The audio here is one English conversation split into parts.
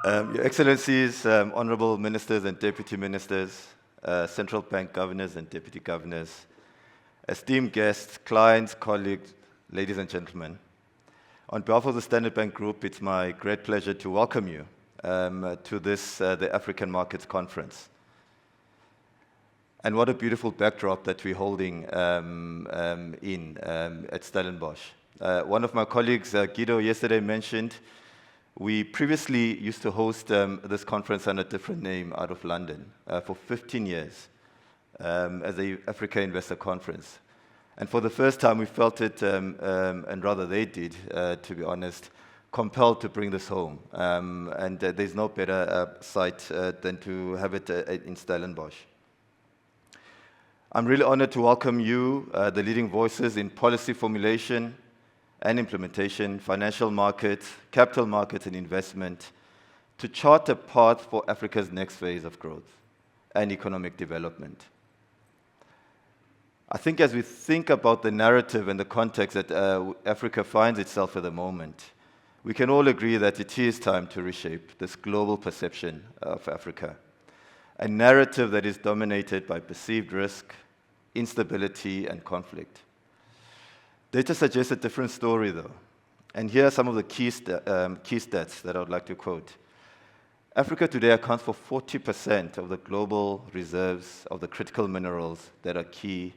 Your Excellencies, honorable ministers and deputy ministers, central bank governors and deputy governors, esteemed guests, clients, colleagues, ladies and gentlemen. On behalf of the Standard Bank Group, it's my great pleasure to welcome you to this, the African Markets Conference. And what a beautiful backdrop that we're holding at Stellenbosch. One of my colleagues, Guido, yesterday mentioned we previously used to host this conference under a different name out of London for 15 years as the Africa Investor Conference. And for the first time, we felt it, and rather they did, to be honest, compelled to bring this home. And there's no better site than to have it in Stellenbosch. I'm really honored to welcome you, the leading voices in policy formulation and implementation, financial markets, capital markets, and investment, to chart a path for Africa's next phase of growth and economic development. I think as we think about the narrative and the context that Africa finds itself at the moment, we can all agree that it is time to reshape this global perception of Africa, a narrative that is dominated by perceived risk, instability, and conflict. Data suggests a different story, though. And here are some of the key stats that I would like to quote. Africa today accounts for 40% of the global reserves of the critical minerals that are key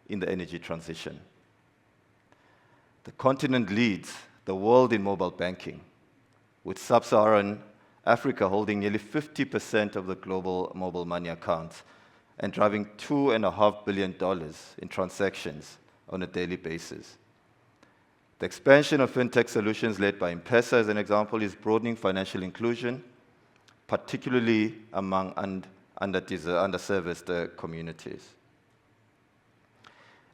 in the energy transition. The continent leads the world in mobile banking, with sub-Saharan Africa holding nearly 50% of the global mobile money accounts and driving $2.5 billion in transactions on a daily basis. The expansion of fintech solutions led by M-Pesa, as an example, is broadening financial inclusion, particularly among underserviced communities.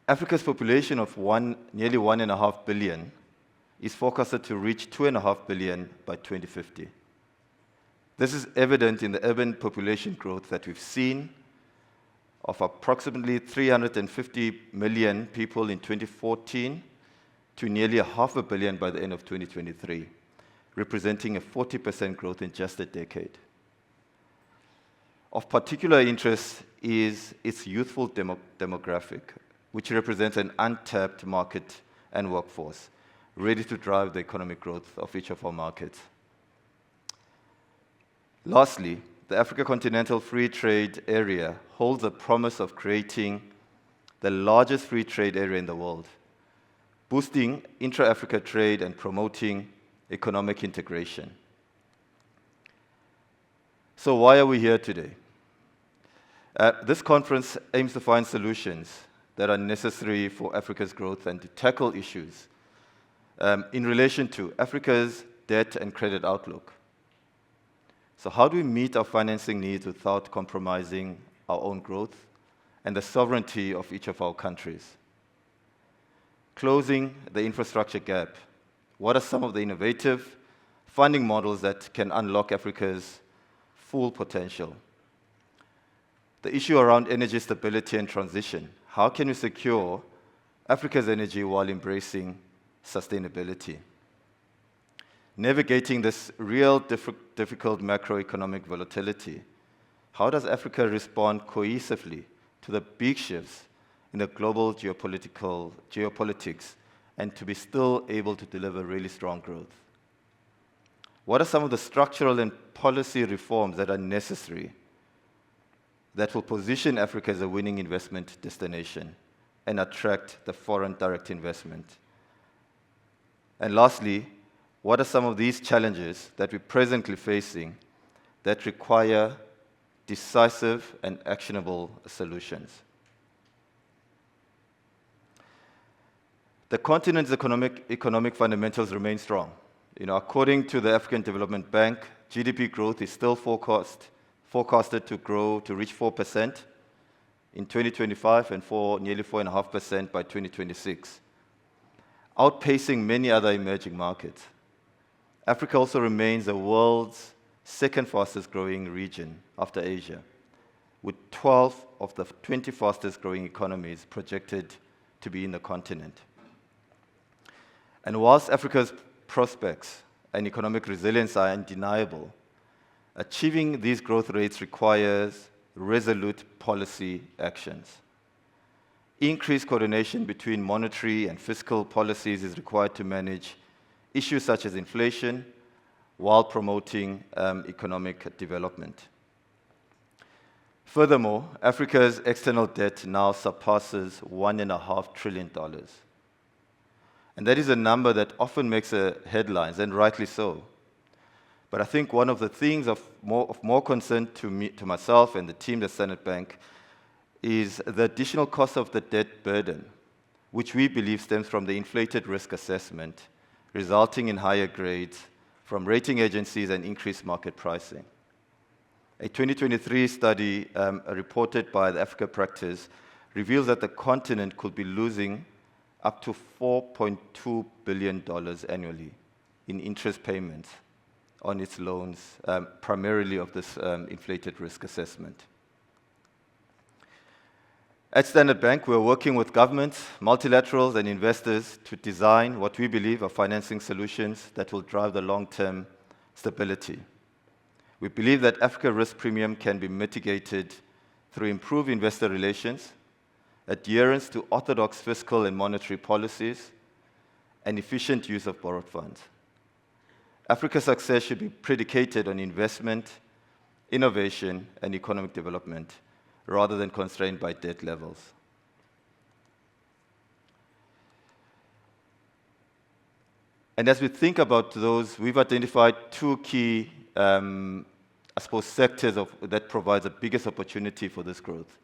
Africa's population of nearly 1.5 billion is forecasted to reach 2.5 billion by 2050. This is evident in the urban population growth that we've seen of approximately 350 million people in 2014 to nearly 500 million by the end of 2023, representing a 40% growth in just a decade. Of particular interest is its youthful demographic, which represents an untapped market and workforce, ready to drive the economic growth of each of our markets. Lastly, the Africa Continental Free Trade Area holds the promise of creating the largest free trade area in the world, boosting intra-Africa trade and promoting economic integration. So why are we here today? This conference aims to find solutions that are necessary for Africa's growth and to tackle issues in relation to Africa's debt and credit outlook. So how do we meet our financing needs without compromising our own growth and the sovereignty of each of our countries? Closing the infrastructure gap. What are some of the innovative funding models that can unlock Africa's full potential? The issue around energy stability and transition. How can we secure Africa's energy while embracing sustainability? Navigating this real difficult macroeconomic volatility. How does Africa respond cohesively to the big shifts in the global geopolitics and to be still able to deliver really strong growth? What are some of the structural and policy reforms that are necessary that will position Africa as a winning investment destination and attract the foreign direct investment? And lastly, what are some of these challenges that we're presently facing that require decisive and actionable solutions? The continent's economic fundamentals remain strong. According to the African Development Bank, GDP growth is still forecasted to grow to reach 4% in 2025 and nearly 4.5% by 2026, outpacing many other emerging markets. Africa also remains the world's second fastest growing region after Asia, with 12 of the 20 fastest growing economies projected to be in the continent. And whilst Africa's prospects and economic resilience are undeniable, Achieving these growth rates requires resolute policy actions. Increased coordination between monetary and fiscal policies is required to manage issues such as inflation while promoting economic development. Furthermore, Africa's external debt now surpasses $1.5 trillion. And that is a number that often makes headlines, and rightly so. But I think one of the things of more concern to myself and the team at Standard Bank is the additional cost of the debt burden, which we believe stems from the inflated risk assessment, resulting in higher grades from rating agencies and increased market pricing. A 2023 study reported by the Africa Practice reveals that the continent could be losing up to $4.2 billion annually in interest payments on its loans, primarily of this inflated risk assessment. At Standard Bank, we're working with governments, multilaterals, and investors to design what we believe are financing solutions that will drive the long-term stability. We believe that Africa risk premium can be mitigated through improved investor relations, adherence to orthodox fiscal and monetary policies, and efficient use of borrowed funds. Africa's success should be predicated on investment, innovation, and economic development, rather than constrained by debt levels. And as we think about those, we've identified two key sectors that provide the biggest opportunity for this growth.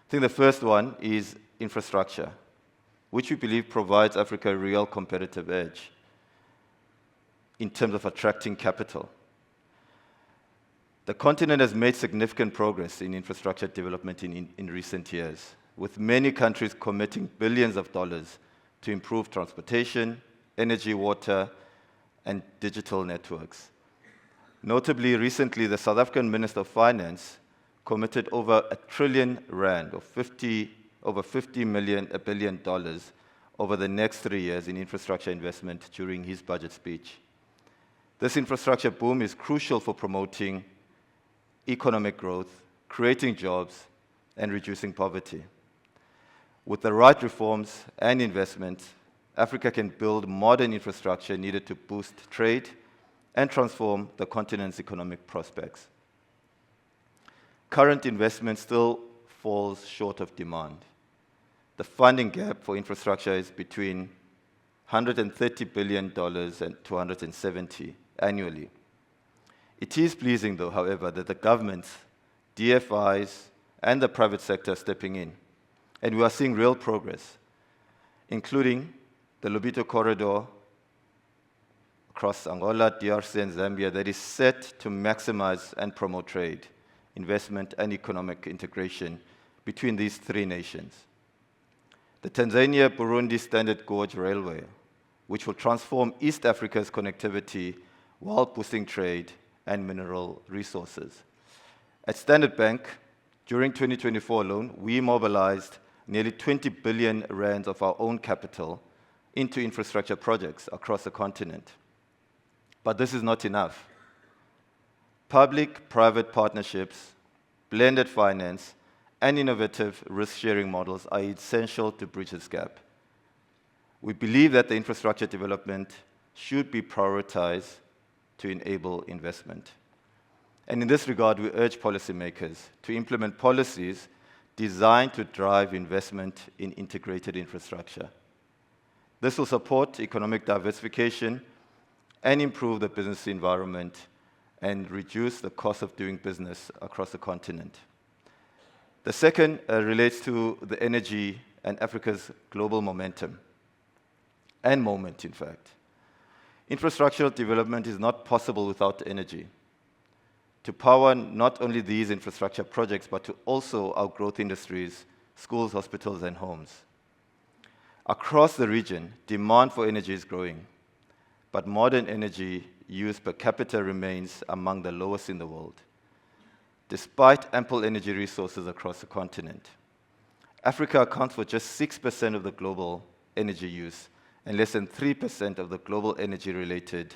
I think the first one is infrastructure, which we believe provides Africa a real competitive edge in terms of attracting capital. The continent has made significant progress in infrastructure development in recent years, with many countries committing billions of dollars to improve transportation, energy, water, and digital networks. Notably, recently, the South African Minister of Finance committed over R1 trillion, over $1 billion over the next 3 years in infrastructure investment during his budget speech. This infrastructure boom is crucial for promoting economic growth, creating jobs, and reducing poverty. With the right reforms and investments, Africa can build modern infrastructure needed to boost trade and transform the continent's economic prospects. Current investment still falls short of demand. The funding gap for infrastructure is between $130 billion and $270 annually. It is pleasing, though, however, that the government, DFIs, and the private sector are stepping in, and we are seeing real progress, including the Lobito corridor across Angola, DRC, and Zambia that is set to maximize and promote trade, investment, and economic integration between these three nations. The Tanzania-Burundi Standard Gauge Railway, which will transform East Africa's connectivity while boosting trade and mineral resources. At Standard Bank, during 2024 alone, we mobilized nearly 20 billion rands of our own capital into infrastructure projects across the continent. But this is not enough. Public-private partnerships, blended finance, and innovative risk-sharing models are essential to bridge this gap. We believe that the infrastructure development should be prioritized to enable investment. And in this regard, we urge policymakers to implement policies designed to drive investment in integrated infrastructure. This will support economic diversification and improve the business environment and reduce the cost of doing business across the continent. The second relates to the energy and Africa's global momentum, and moment, in fact. Infrastructural development is not possible without energy. To power not only these infrastructure projects, but to also our growth industries, schools, hospitals, and homes. Across the region, demand for energy is growing, but modern energy use per capita remains among the lowest in the world. Despite ample energy resources across the continent, Africa accounts for just 6% of the global energy use and less than 3% of the global energy-related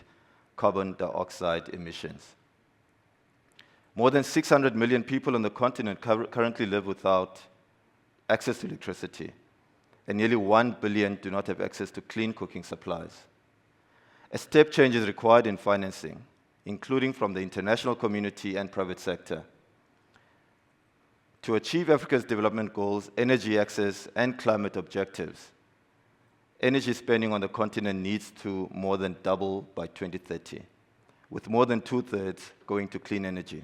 carbon dioxide emissions. More than 600 million people on the continent currently live without access to electricity, and nearly 1 billion do not have access to clean cooking supplies. A step change is required in financing, including from the international community and private sector. To achieve Africa's development goals, energy access, and climate objectives, energy spending on the continent needs to more than double by 2030, with more than 2/3 going to clean energy.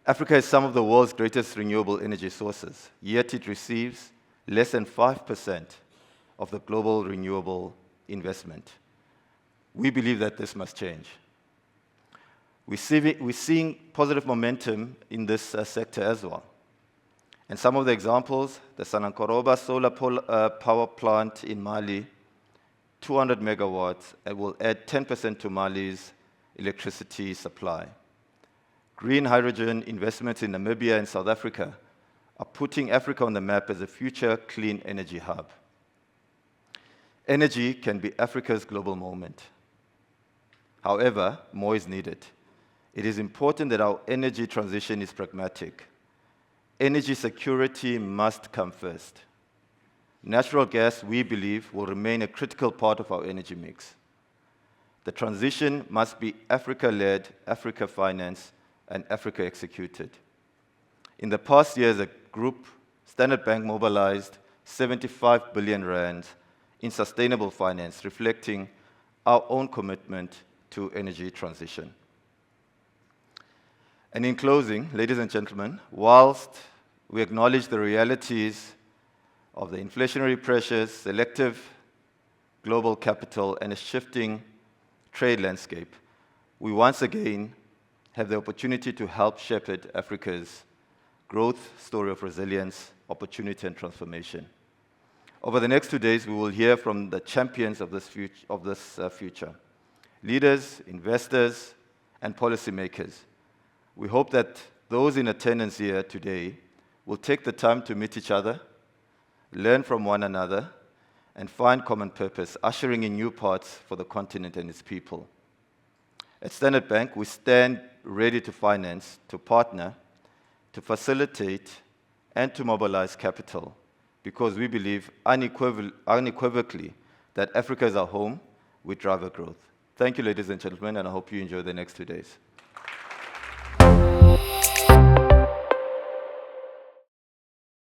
Africa has some of the world's greatest renewable energy sources, yet it receives less than 5% of the global renewable investment. We believe that this must change. We're seeing positive momentum in this sector as well. And some of the examples, the Sanankoroba solar power plant in Mali, 200 megawatts, and will add 10% to Mali's electricity supply. Green hydrogen investments in Namibia and South Africa are putting Africa on the map as a future clean energy hub. Energy can be Africa's global moment. However, more is needed. It is important that our energy transition is pragmatic. Energy security must come first. Natural gas, we believe, will remain a critical part of our energy mix. The transition must be Africa-led, Africa-financed, and Africa-executed. In the past year, as a group, Standard Bank mobilized 75 billion rand in sustainable finance, reflecting our own commitment to energy transition. And in closing, ladies and gentlemen, whilst we acknowledge the realities of the inflationary pressures, selective global capital, and a shifting trade landscape, we once again have the opportunity to help shepherd Africa's growth story of resilience, opportunity, and transformation. Over the next 2 days, we will hear from the champions of this future, leaders, investors, and policymakers. We hope that those in attendance here today will take the time to meet each other, learn from one another, and find common purpose, ushering in new paths for the continent and its people. At Standard Bank, we stand ready to finance, to partner, to facilitate, and to mobilize capital, because we believe unequivocally that Africa is our home with driver growth. Thank you, ladies and gentlemen, and I hope you enjoy the next 2 days.